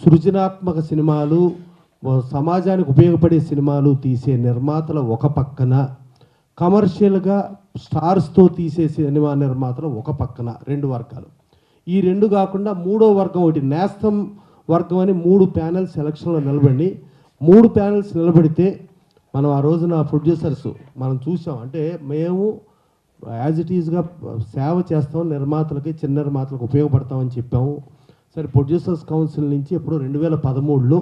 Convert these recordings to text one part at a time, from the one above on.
సృజనాత్మక సినిమాలు, సమాజానికి ఉపయోగపడే సినిమాలు తీసే నిర్మాతలు ఒక పక్కన, కమర్షియల్గా స్టార్స్తో తీసే సినిమా నిర్మాతలు ఒక పక్కన, రెండు వర్గాలు. ఈ రెండు కాకుండా మూడో వర్గం ఒకటి నేస్తం వర్గం అని 3 ప్యానెల్స్ ఎలక్షన్లో నిలబడి 3 ప్యానెల్స్ నిలబడితే మనం ఆ రోజున ప్రొడ్యూసర్స్ మనం చూసాం. అంటే మేము యాజ్ ఇట్ ఈజ్గా సేవ చేస్తాం, నిర్మాతలకి, చిన్న నిర్మాతలకు ఉపయోగపడతామని చెప్పాము. సరే, ప్రొడ్యూసర్స్ కౌన్సిల్ నుంచి ఎప్పుడు 2013లో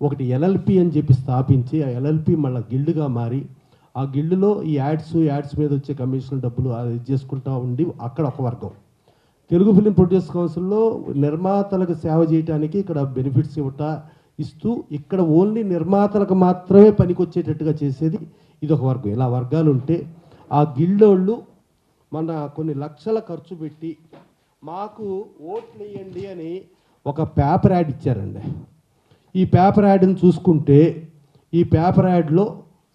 ఒకటి ఎల్ఎల్పి అని చెప్పి స్థాపించి, ఆ ఎల్ఎల్పి మళ్ళీ గిల్డ్గా మారి, ఆ గిల్డ్లో ఈ యాడ్స్ మీద వచ్చే కమిషన్ డబ్బులు అది చేసుకుంటూ ఉండి అక్కడ ఒక వర్గం. తెలుగు ఫిలిం ప్రొడ్యూసర్ కౌన్సిల్లో నిర్మాతలకు సేవ చేయడానికి ఇక్కడ బెనిఫిట్స్ ఇస్తూ ఇక్కడ ఓన్లీ నిర్మాతలకు మాత్రమే పనికొచ్చేటట్టుగా చేసేది ఇదొక వర్గం. ఇలా వర్గాలు ఉంటే ఆ గిల్డోళ్ళు మన కొన్ని లక్షల ఖర్చు పెట్టి మాకు ఓట్లు వేయండి అని ఒక పేపర్ యాడ్ ఇచ్చారండి. ఈ పేపర్ యాడ్ని చూసుకుంటే ఈ పేపర్ యాడ్లో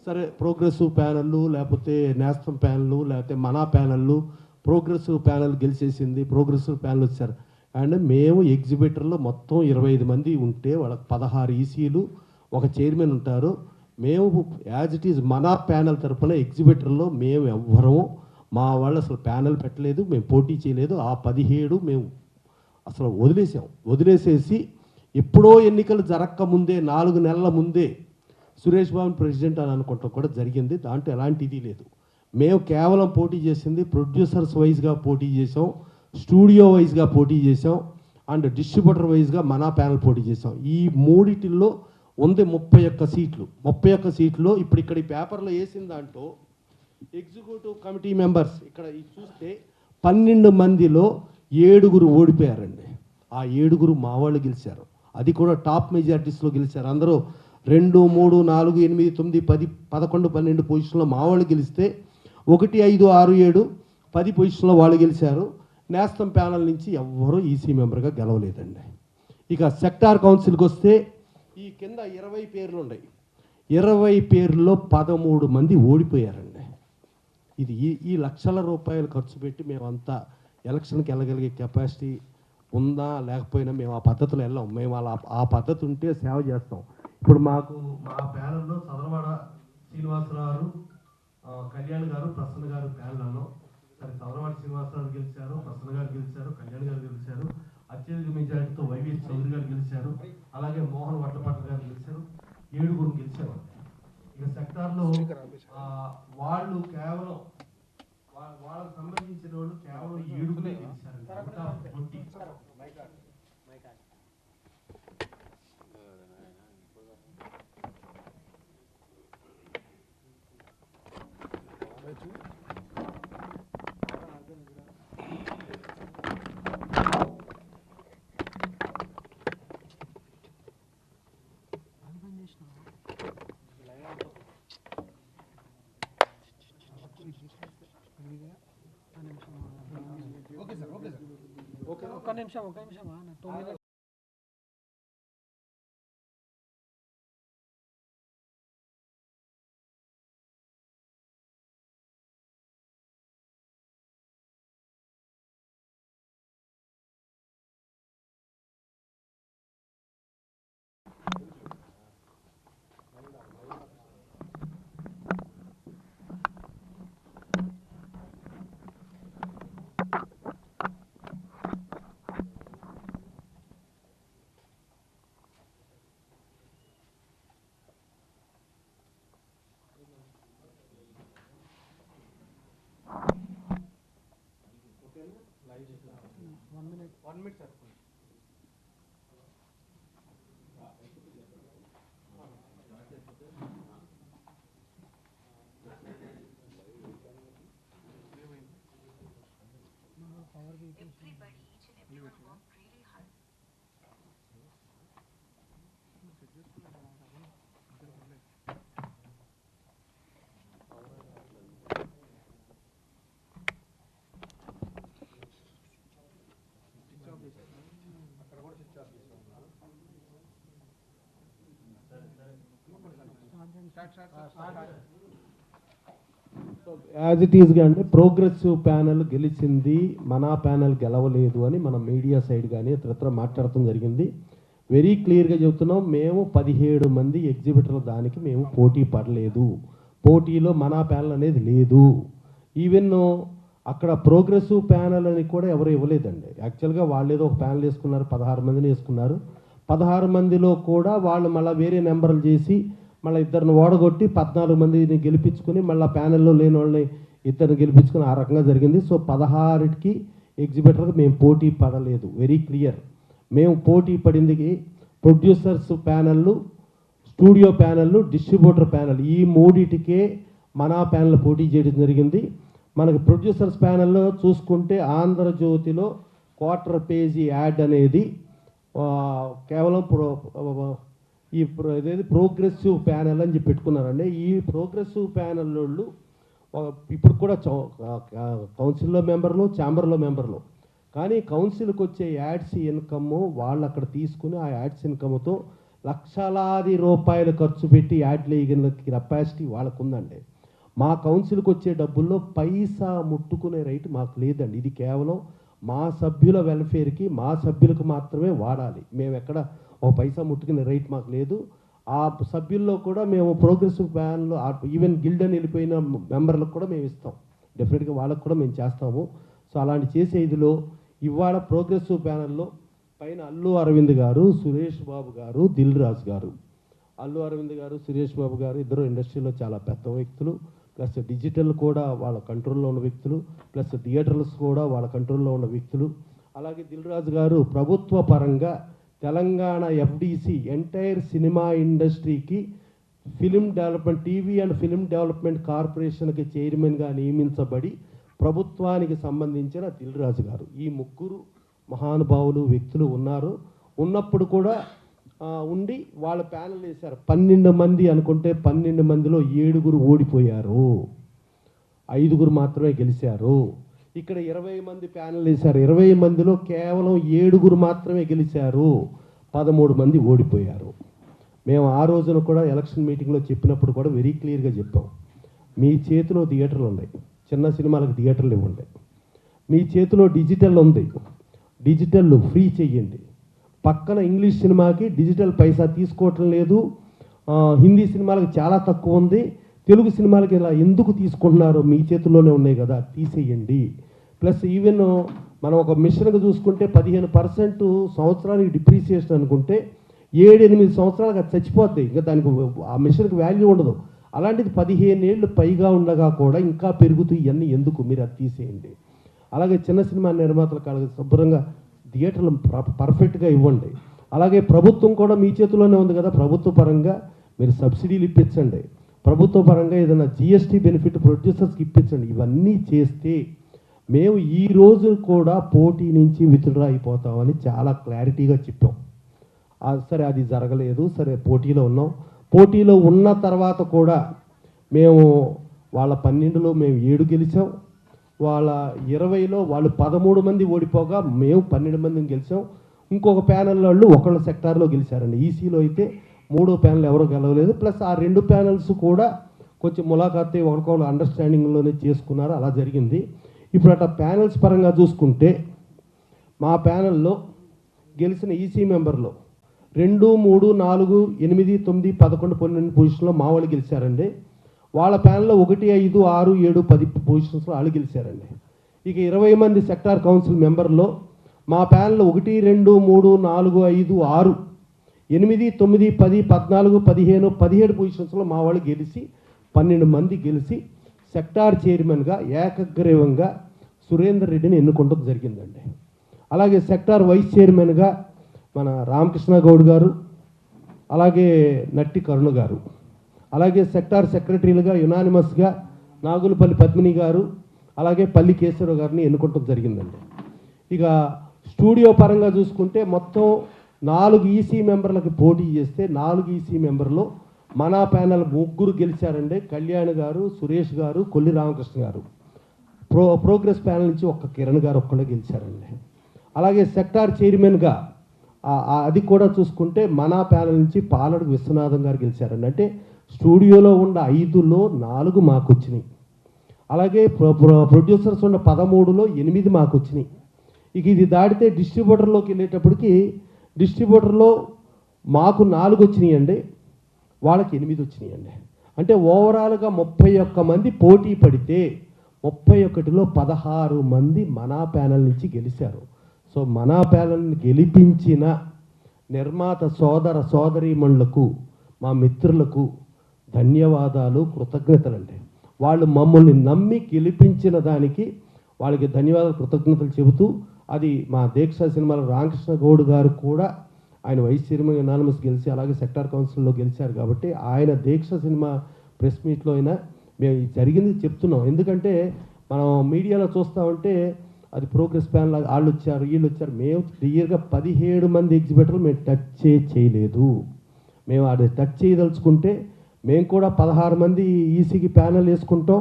సరే ప్రోగ్రెసివ్ ప్యానెళ్ళు, లేకపోతే నేస్తం ప్యానెళ్ళు, లేకపోతే మనా ప్యానెళ్ళు, ప్రోగ్రెసివ్ ప్యానెల్ గెలిచేసింది, ప్రోగ్రెసివ్ ప్యానెల్ వచ్చారు. అండ్ మేము ఎగ్జిబిటర్లో మొత్తం 25 మంది ఉంటే వాళ్ళకి 16 ఈసీలు, ఒక చైర్మన్ ఉంటారు. మేము యాజ్ ఇట్ ఈజ్ మనా ప్యానెల్ తరఫున ఎగ్జిబిటర్లో మేము ఎవ్వరము, మా వాళ్ళు అసలు ప్యానెల్ పెట్టలేదు, మేము పోటీ చేయలేదు. ఆ 17 మేము అసలు వదిలేసేసి ఎప్పుడో ఎన్నికలు జరక్క ముందే 4 నెలల ముందే సురేష్ బాబు ప్రెసిడెంట్ అని అనుకుంటాం కూడా జరిగింది. దాంట్లో ఎలాంటి ఇది లేదు. మేము కేవలం పోటీ చేసింది ప్రొడ్యూసర్స్ వైజ్గా పోటీ చేసాం, స్టూడియో వైజ్గా పోటీ చేసాం, అండ్ డిస్ట్రిబ్యూటర్ వైజ్గా మనా ప్యానెల్ పోటీ చేసాం. ఈ మూడిటిల్లో ఉంది 31 సీట్లు. 31 సీట్లో ఇక్కడ ఈ పేపర్లో వేసిన దాంట్లో ఎగ్జిక్యూటివ్ కమిటీ మెంబర్స్ ఇక్కడ చూస్తే 12 మందిలో 7 ఓడిపోయారండి. ఆ 7 మా వాళ్ళు గెలిచారు. అది కూడా టాప్ మెజారిటీస్లో గెలిచారు. అందరూ 2, 3, 4, 8, 9, 10, 11, 12 పొజిషన్లో మా వాళ్ళు గెలిస్తే 1, 5, 6, 7, 10 పొజిషన్లో వాళ్ళు గెలిచారు. నేస్తం ప్యానల్ నుంచి ఎవ్వరూ ఈసీ మెంబర్గా గెలవలేదండి. ఇక సెక్టార్ కౌన్సిల్కి వస్తే ఈ కింద 20 పేర్లు ఉన్నాయి. 20 పేర్లలో 13 మంది ఓడిపోయారండి. ఇది ఈ లక్షల రూపాయలు ఖర్చు పెట్టి మేమంతా ఎలక్షన్కి వెళ్ళగలిగే కెపాసిటీ ఉందా లేకపోయినా మేము ఆ పద్ధతిలో వెళ్ళాం. మేము అలా ఆ పద్ధతి ఉంటే సేవ చేస్తాం. ఇప్పుడు మా ప్యానల్లో చదలవాడ శ్రీనివాసరావు, కళ్యాణ్ గారు, ప్రసన్న గారు ప్యానల్లో. సరే, చదలవాడ శ్రీనివాసరావు గెలిచారు, ప్రసన్న గారు గెలిచారు, కళ్యాణ్ గారు గెలిచారు, అత్యధిక మెజారిటీతో వైవిఎస్ చౌదరి గారు గెలిచారు, అలాగే మోహన్ వట్టపట్ల గారు గెలిచారు. 7 గెలిచారు. ఇక సెక్టార్లో వాళ్ళు కేవలం వాళ్ళకి సంబంధించిన వాళ్ళు కేవలం 7 గెలిచారు. ఒక నిమిషం 9 1 minute సార్. యాజ్ ఇట్ ఈజ్గా అంటే ప్రోగ్రెసివ్ ప్యానెల్ గెలిచింది, మనా ప్యానెల్ గెలవలేదు అని మన మీడియా సైడ్ కానీ ఇతరత్ర మాట్లాడటం జరిగింది. వెరీ క్లియర్గా చెబుతున్నాం, మేము 17 మంది ఎగ్జిబిటర్ల దానికి మేము పోటీ పడలేదు. పోటీలో మన ప్యానల్ అనేది లేదు. ఈవెన్ అక్కడ ప్రోగ్రెసివ్ ప్యానల్ అని కూడా ఎవరు ఇవ్వలేదండి. యాక్చువల్గా వాళ్ళు ఏదో ఒక ప్యానల్ వేసుకున్నారు, 16 మందిని వేసుకున్నారు. 16 మందిలో కూడా వాళ్ళు మళ్ళీ వేరే నెంబర్లు చేసి మళ్ళీ ఇద్దరిని ఓడగొట్టి 14 మందిని గెలిపించుకొని మళ్ళీ ప్యానెల్లో లేని వాళ్ళని ఇద్దరిని గెలిపించుకొని ఆ రకంగా జరిగింది. సో 16కి ఎగ్జిబిటర్కి మేము పోటీ పడలేదు. Very clear. మేము పోటీ పడింది ప్రొడ్యూసర్స్ ప్యానెళ్ళు, స్టూడియో ప్యానెళ్ళు, డిస్ట్రిబ్యూటర్ ప్యానెల్, ఈ మూడిటికే మన ప్యానెల్ పోటీ చేయడం జరిగింది. మనకి ప్రొడ్యూసర్స్ ప్యానెల్లో చూసుకుంటే ఆంధ్రజ్యోతిలో క్వార్టర్ పేజీ యాడ్ అనేది కేవలం ఇదేది ప్రోగ్రెసివ్ ప్యానెల్ అని చెప్పి పెట్టుకున్నారండి. ఈ ప్రోగ్రెసివ్ ప్యానెల్ వాళ్ళు ఇప్పుడు కూడా కౌన్సిల్లో మెంబర్లు, ఛాంబర్లో మెంబర్లు. కానీ కౌన్సిల్కి వచ్చే యాడ్స్ ఇన్కమ్ వాళ్ళు అక్కడ తీసుకుని ఆ యాడ్స్ ఇన్కమ్తో లక్షలాది రూపాయలు ఖర్చు పెట్టి యాడ్లు వేయగల కెపాసిటీ వాళ్ళకు ఉందండి. మా కౌన్సిల్కి వచ్చే డబ్బుల్లో పైసా ముట్టుకునే రైట్ మాకు లేదండి. ఇది కేవలం మా సభ్యుల వెల్ఫేర్కి, మా సభ్యులకు మాత్రమే వాడాలి. మేము ఎక్కడ ఒక పైసా ముట్టుకునే రైట్ మాకు లేదు. ఆ సభ్యుల్లో కూడా మేము ప్రోగ్రెసివ్ ప్యానల్, ఈవెన్ గిల్డ్ అని వెళ్ళిపోయిన మెంబర్లకు కూడా మేము ఇస్తాం. డెఫినెట్గా వాళ్ళకు కూడా మేము చేస్తాము. సో అలాంటి చేసే ఇదిలో ఇవాళ ప్రోగ్రెసివ్ ప్యానల్లో పైన అల్లు అరవింద్ గారు, సురేష్ బాబు గారు, దిల్ రాజు గారు. అల్లు అరవింద్ గారు, సురేష్ బాబు గారు ఇద్దరు ఇండస్ట్రీలో చాలా పెద్ద వ్యక్తులు, ప్లస్ డిజిటల్ కూడా వాళ్ళ కంట్రోల్లో ఉన్న వ్యక్తులు, ప్లస్ థియేటర్స్ కూడా వాళ్ళ కంట్రోల్లో ఉన్న వ్యక్తులు. అలాగే దిల్ రాజు గారు ప్రభుత్వ పరంగా తెలంగాణ ఎఫ్డిసి ఎంటైర్ సినిమా ఇండస్ట్రీకి film development, TV and film development కార్పొరేషన్కి చైర్మన్గా నియమించబడి ప్రభుత్వానికి సంబంధించిన దిల్ రాజు గారు. ఈ ముగ్గురు మహానుభావులు వ్యక్తులు ఉన్నారు. ఉన్నప్పుడు కూడా ఉండి వాళ్ళ ప్యానల్ వేశారు. 12 మంది అనుకుంటే 12 మందిలో 7 ఓడిపోయారు, 5 మాత్రమే గెలిచారు. ఇక్కడ 20 మంది ప్యానల్ వేశారు. 20 మందిలో కేవలం 7 మాత్రమే గెలిచారు, 13 మంది ఓడిపోయారు. మేము ఆ రోజున కూడా ఎలక్షన్ మీటింగ్లో చెప్పినప్పుడు కూడా వెరీ క్లియర్గా చెప్పాం, మీ చేతిలో థియేటర్లు ఉన్నాయి, చిన్న సినిమాలకు థియేటర్లు ఇవ్వండి. మీ చేతిలో డిజిటల్ ఉంది, డిజిటల్ ఫ్రీ చెయ్యండి. పక్కన ఇంగ్లీష్ సినిమాకి డిజిటల్ పైసా తీసుకోవటం లేదు, హిందీ సినిమాలకు చాలా తక్కువ ఉంది, తెలుగు సినిమాలకి ఇలా ఎందుకు తీసుకుంటున్నారు? మీ చేతుల్లోనే ఉన్నాయి కదా, తీసేయండి. ప్లస్ ఈవెన్ మనం ఒక మిషన్కి చూసుకుంటే 15% సంవత్సరానికి డిప్రిసియేషన్ అనుకుంటే 7-8 సంవత్సరాలకు అది చచ్చిపోద్ది. ఇంకా దానికి ఆ మిషన్కి వాల్యూ ఉండదు. అలాంటిది 15 ఏళ్ళు పైగా ఉండగా కూడా ఇంకా పెరుగుతూ ఇవన్నీ ఎందుకు? మీరు అది తీసేయండి. అలాగే చిన్న సినిమా నిర్మాతలకు అలాగే శుభ్రంగా థియేటర్లు పర్ఫెక్ట్గా ఇవ్వండి. అలాగే ప్రభుత్వం కూడా మీ చేతిలోనే ఉంది కదా, ప్రభుత్వ పరంగా మీరు సబ్సిడీలు ఇప్పించండి, ప్రభుత్వ పరంగా ఏదైనా జిఎస్టీ బెనిఫిట్ ప్రొడ్యూసర్స్కి ఇప్పించండి. ఇవన్నీ చేస్తే మేము ఈ రోజు కూడా పోటీ నుంచి విత్డ్రా అయిపోతామని చాలా క్లారిటీగా చెప్పాం. సరే అది జరగలేదు, సరే పోటీలో ఉన్నాం. పోటీలో ఉన్న తర్వాత కూడా మేము వాళ్ళ 12లో మేము 7 గెలిచాం, వాళ్ళ 20లో వాళ్ళు 13 మంది ఓడిపోగా మేము 12 మందిని గెలిచాం. ఇంకొక ప్యానెల్ వాళ్ళు ఒకళ్ళ సెక్టార్లో గెలిచారండి. ఈసీలో అయితే 3వ ప్యానెల్ ఎవరో గెలవలేదు. ప్లస్ ఆ 2 ప్యానెల్స్ కూడా కొంచెం ములాఖాతే ఒకరికొకరు అండర్స్టాండింగ్లోనే చేసుకున్నారు, అలా జరిగింది. ఇప్పుడు అట్లా ప్యానెల్స్ పరంగా చూసుకుంటే మా ప్యానెల్లో గెలిచిన ఈసీ మెంబర్లో 2, 3, 4, 8, 9, 11, 12 పొజిషన్లో మా వాళ్ళు గెలిచారండి. వాళ్ళ ప్యానెల్లో 1, 5, 6, 7, 10 పొజిషన్స్లో వాళ్ళు గెలిచారండి. ఇక 20 మంది సెక్టార్ కౌన్సిల్ మెంబర్లో మా ప్యానెల్లో 1, 2, 3, 4, 5, 6, 8, 9, 10, 14, 15, 17 పొజిషన్స్లో మా వాళ్ళు గెలిచి 12 మంది గెలిచి సెక్టార్ చైర్మన్గా ఏకగ్రీవంగా సురేందర్ రెడ్డిని ఎన్నుకోవడం జరిగిందండి. అలాగే సెక్టార్ వైస్ చైర్మన్గా మన రామకృష్ణ గౌడ్ గారు, అలాగే నట్టి కరుణ గారు, అలాగే సెక్టార్ సెక్రటరీలుగా యునానిమస్గా నాగులపల్లి పద్మిని గారు, అలాగే పల్లి కేశవరావు గారిని ఎన్నుకోవడం జరిగిందండి. ఇక స్టూడియో పరంగా చూసుకుంటే మొత్తం 4 ఈసీ మెంబర్లకు పోటీ చేస్తే 4 ఈసీ మెంబర్లో మన ప్యానల్ 3 గెలిచారండి. కళ్యాణ్ గారు, సురేష్ గారు, కొల్లి రామకృష్ణ గారు. ప్రోగ్రెస్ ప్యానల్ నుంచి ఒక్క కిరణ్ గారు ఒక్కడే గెలిచారండి. అలాగే సెక్టార్ చైర్మన్గా అది కూడా చూసుకుంటే మన ప్యానల్ నుంచి పాలడు విశ్వనాథం గారు గెలిచారండి. అంటే స్టూడియోలో ఉన్న 5లో 4 మాకు వచ్చినాయి. అలాగే ప్రొడ్యూసర్స్ ఉన్న 13లో 8 మాకు వచ్చినాయి. ఇక ఇది దాటితే డిస్ట్రిబ్యూటర్లోకి వెళ్ళేటప్పటికి డిస్ట్రిబ్యూటర్లో మాకు 4 వచ్చినాయండి, వాళ్ళకి 8 వచ్చినాయండి. అంటే ఓవరాల్గా 31 మంది పోటీ పడితే 31లో 16 మంది మనా ప్యానల్ నుంచి గెలిచారు. సో మనా ప్యానల్ని గెలిపించిన నిర్మాత సోదర సోదరీమణులకు, మా మిత్రులకు ధన్యవాదాలు, కృతజ్ఞతలండి. వాళ్ళు మమ్మల్ని నమ్మి గెలిపించిన దానికి వాళ్ళకి ధన్యవాదాలు, కృతజ్ఞతలు చెబుతూ, అది మా దీక్ష సినిమాలో రామకృష్ణ గౌడ్ గారు కూడా ఆయన వైస్ చైర్మన్ యునానిమస్ గెలిచి అలాగే సెక్టార్ కౌన్సిల్లో గెలిచారు కాబట్టి ఆయన దీక్ష సినిమా ప్రెస్ మీట్లో అయినా మేము జరిగింది చెప్తున్నాం. ఎందుకంటే మనం మీడియాలో చూస్తూ ఉంటే అది ప్రోగ్రెస్ ప్లాన్ లాగా వాళ్ళు వచ్చారు వీళ్ళు వచ్చారు. మేము క్లియర్గా 17 మంది ఎగ్జిబిటర్లు మేము టచ్ చేయలేదు. మేము అది టచ్ చేయదలుచుకుంటే మేము కూడా 16 మంది ఈసీకి ప్యానల్ వేసుకుంటాం.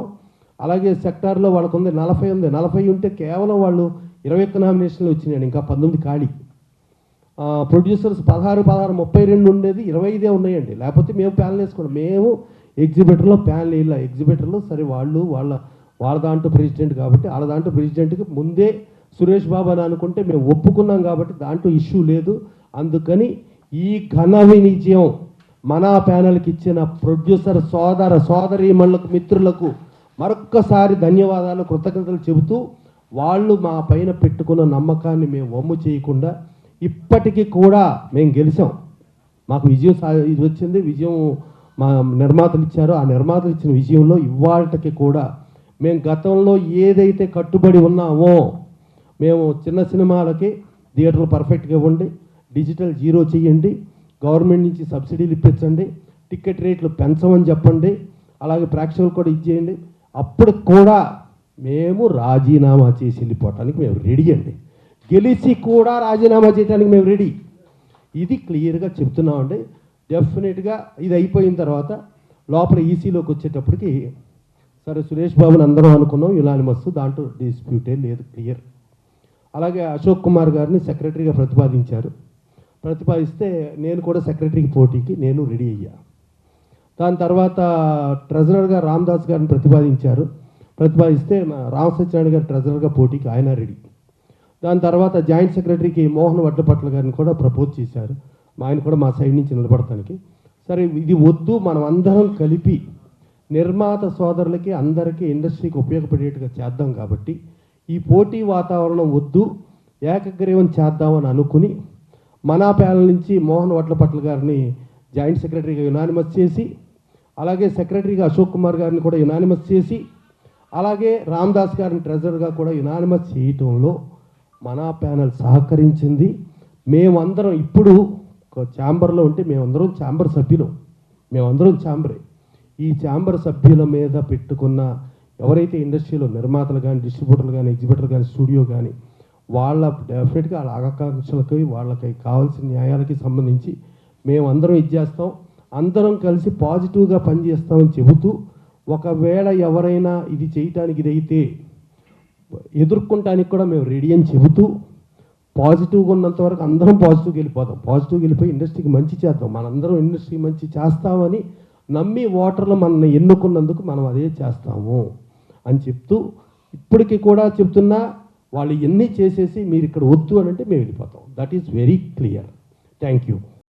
అలాగే సెక్టార్లో వాళ్ళకు ఉంది 40 ఉంది. 40 ఉంటే కేవలం వాళ్ళు 21 నామినేషన్లు వచ్చినాయండి, ఇంకా 19 ఖాళీ. ప్రొడ్యూసర్స్ 16, 32 ఉండేది 25 ఉన్నాయండి. లేకపోతే మేము ప్యానల్ వేసుకున్నాం. మేము ఎగ్జిబిటర్లో ప్యానల్ వేయాల. ఎగ్జిబిటర్లో సరే వాళ్ళు వాళ్ళ దాంట్లో ప్రెసిడెంట్ కాబట్టి వాళ్ళ దాంట్లో ప్రెసిడెంట్కి ముందే సురేష్ బాబు అని అనుకుంటే మేము ఒప్పుకున్నాం కాబట్టి దాంట్లో ఇష్యూ లేదు. అందుకని ఈ ఘన విజయం మనా ప్యానల్కి ఇచ్చిన ప్రొడ్యూసర్ సోదర సోదరీమణులకు మిత్రులకు మరొక్కసారి ధన్యవాదాలు, కృతజ్ఞతలు చెబుతూ, వాళ్ళు మా పైన పెట్టుకున్న నమ్మకాన్ని మేము వమ్ము చేయకుండా ఇప్పటికీ కూడా మేము గెలిచాం. మాకు విజయం ఇది వచ్చింది, విజయం మా నిర్మాతలు ఇచ్చారు. ఆ నిర్మాతలు ఇచ్చిన విజయంలో ఇవాళకి కూడా మేము గతంలో ఏదైతే కట్టుబడి ఉన్నామో, మేము చిన్న సినిమాలకి థియేటర్లు పర్ఫెక్ట్గా ఇవ్వండి, డిజిటల్ 0 చేయండి, గవర్నమెంట్ నుంచి సబ్సిడీలు ఇప్పించండి, టికెట్ రేట్లు పెంచమని చెప్పండి, అలాగే ప్రేక్షకులు కూడా ఇచ్చేయండి. అప్పుడు కూడా మేము రాజీనామా చేసి వెళ్ళిపోవటానికి మేము రెడీ అండి. గెలిచి కూడా రాజీనామా చేయడానికి మేము రెడీ. ఇది క్లియర్గా చెప్తున్నామండి. డెఫినెట్గా ఇది అయిపోయిన తర్వాత లోపల ఈసీలోకి వచ్చేటప్పటికి సరే సురేష్ బాబుని అందరం అనుకున్నాం యునానిమస్, దాంట్లో డిస్ప్యూటే లేదు, క్లియర్. అలాగే అశోక్ కుమార్ గారిని సెక్రటరీగా ప్రతిపాదిస్తే నేను కూడా సెక్రటరీకి పోటీకి నేను రెడీ అయ్యా. దాని తర్వాత ట్రెజరర్గా రామదాస్ గారిని ప్రతిపాదిస్తే రామసత్యనారాయణ గారు ట్రెజరర్గా పోటీకి ఆయన రెడీ. దాని తర్వాత జాయింట్ సెక్రటరీకి మోహన్ వడ్లపట్ల గారిని కూడా ప్రపోజ్ చేశారు. ఆయన కూడా మా సైడ్ నుంచి నిలబడటానికి. సరే ఇది వద్దు, మనం అందరం కలిపి నిర్మాత సోదరులకి అందరికీ ఇండస్ట్రీకి ఉపయోగపడేట్టుగా చేద్దాం కాబట్టి ఈ పోటీ వాతావరణం వద్దు, ఏకగ్రీవం చేద్దామని అనుకుని మనా ప్యానల్ నుంచి మోహన్ వడ్లపట్ల గారిని జాయింట్ సెక్రటరీగా యునానిమస్ చేసి, అలాగే సెక్రటరీగా అశోక్ కుమార్ గారిని కూడా యునానిమస్ చేసి, అలాగే రామదాస్ గారిని ట్రెజరర్గా కూడా యునానిమస్ చేయటంలో మనా ప్యానల్ సహకరించింది. మేమందరం ఇప్పుడు ఛాంబర్లో ఉంటే మేమందరం ఛాంబర్ సభ్యులు, మేమందరం ఛాంబరే. ఈ ఛాంబర్ సభ్యుల మీద పెట్టుకున్న ఎవరైతే ఇండస్ట్రీలో నిర్మాతలు కానీ, డిస్ట్రిబ్యూటర్లు కానీ, ఎగ్జిబిటర్ కానీ, స్టూడియో కానీ, వాళ్ళ డెఫినెట్గా వాళ్ళ ఆకాంక్షలకి వాళ్ళకి కావాల్సిన న్యాయాలకి సంబంధించి మేమందరం ఇచ్చేస్తాం, అందరం కలిసి పాజిటివ్గా పనిచేస్తామని చెబుతూ, ఒకవేళ ఎవరైనా ఇది చేయటానికి ఇదైతే ఎదుర్కొంటానికి కూడా మేము రెడీ అని చెబుతూ, పాజిటివ్గా ఉన్నంత వరకు అందరం పాజిటివ్గా వెళ్ళిపోతాం. పాజిటివ్గా వెళ్ళిపోయి ఇండస్ట్రీకి మంచి చేద్దాం, మనందరం ఇండస్ట్రీకి మంచి చేస్తామని నమ్మి ఓటర్లు మనల్ని ఎన్నుకున్నందుకు మనం అదే చేస్తాము అని చెప్తూ, ఇప్పటికీ కూడా చెప్తున్నా వాళ్ళు ఎన్ని చేసేసి మీరు ఇక్కడ వద్దు అని అంటే మేము వెళ్ళిపోతాం. That is very clear. Thank you.